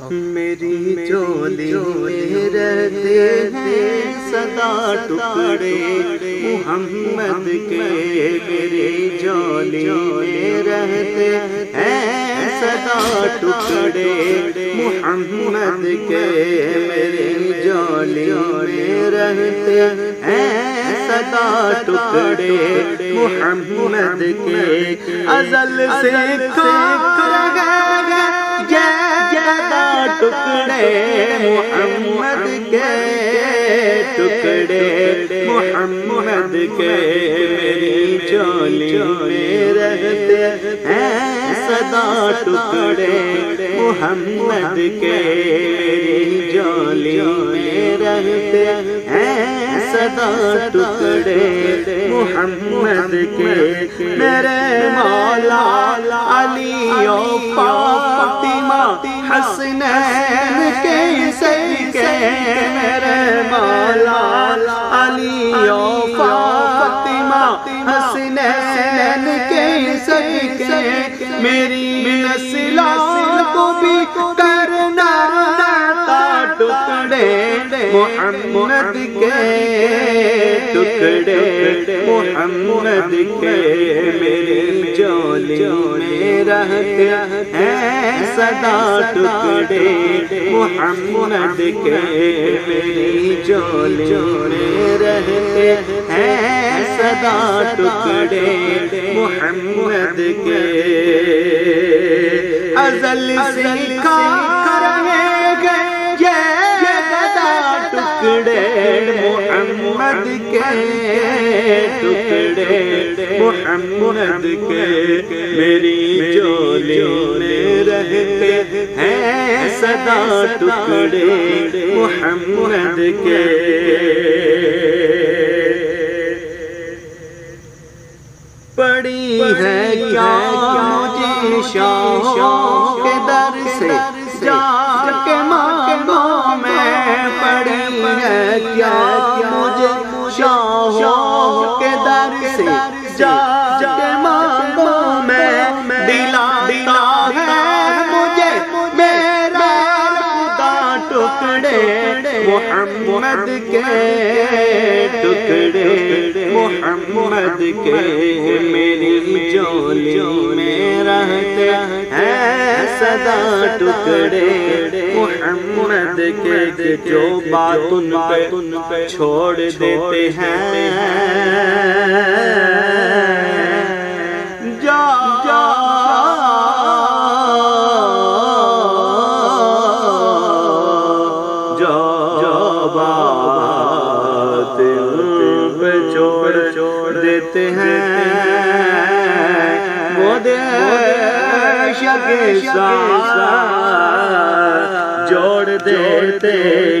میری جولی میں رہتے ہیں سدا ٹکڑے محمد کے، میری جولی میں رہتے ہیں سدا ٹکڑے محمد کے، میری جولی میں رہتے ہیں سدا ٹکڑے محمد کے، ازل سے ٹکڑے محمد کے، ٹکڑے محمد کے، میری جولی میں رہتے ہیں سدا ٹکڑے محمد کے، میری جولی میں رہتے ہیں سدا ٹکڑے محمد کے، میرے مولا علی و فاطمہ حسنین کے صدقے، میرے مولا علی و فاطمہ حسنین کے صدقے، میری نسلوں کو بھی کرنا تا ٹکڑے محمد کے، ٹکڑے محمد کے، میری جولی میں رہتے ہیں سدا ٹکڑے محمد کے، میری جولی میں رہتے ہیں سدا ٹکڑے محمد کے، ازل سے کھا رہے گئے یہ گدا ٹکڑے محمد کے، ٹکڑے محمد کے، میری جولی میں رہتے ہیں سدا ٹکڑے محمد کے، پڑی ہے کیا مجھے شاہوں کے در سے جا کے مانگوں میں، پڑی ہے کیا مجھے شاہوں کے در سے جا کے مانگوں میں، دلاتا ہے مجھے میرا خدا ٹکڑے محمد کے، ٹکڑے محمد کے، میری جولی میں رہتے ہیں سدا ٹکڑے محمد کے، جو بات ان پہ چھوڑ دیتے ہیں چھوڑ دیتے ہیں، وہ دیش کے ساتھ جوڑ دیتے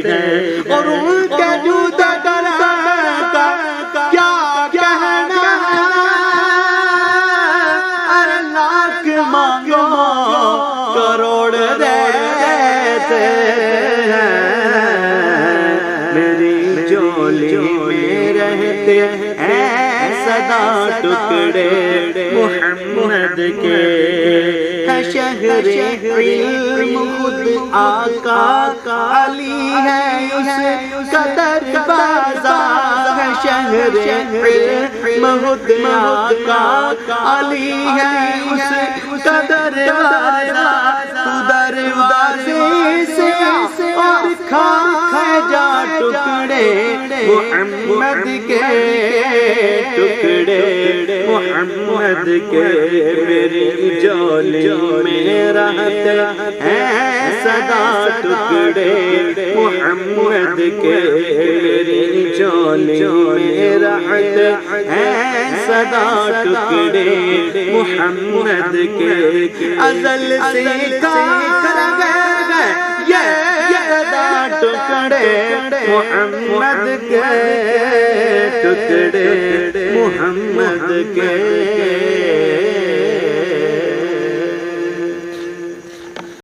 ہیں، اور ان کے جوتے ڈرا کا کیا کہنا، ارے لاکھ مانگو کروڑ دیتے ہیں، میری جولی میں رہتے ہیں سدا ٹکڑے محمد کے، ہے شہر علم خود آقا علی ہے اس قدر بازار، ہے شہر علم خود آقا علی ہے اس قدر بازار، تو در اداسی سے اور کھا جا ٹکڑے محمد کے، ٹکڑے محمد کے، میری جولی میں رہتے ہیں سدا ٹکڑے محمد کے، میری جولی میں رہتے ہیں سدا ٹکڑے محمد کے، ازل سے کھا گئے یہ گدا ٹکڑے محمد کے، ٹکڑے محمد کے۔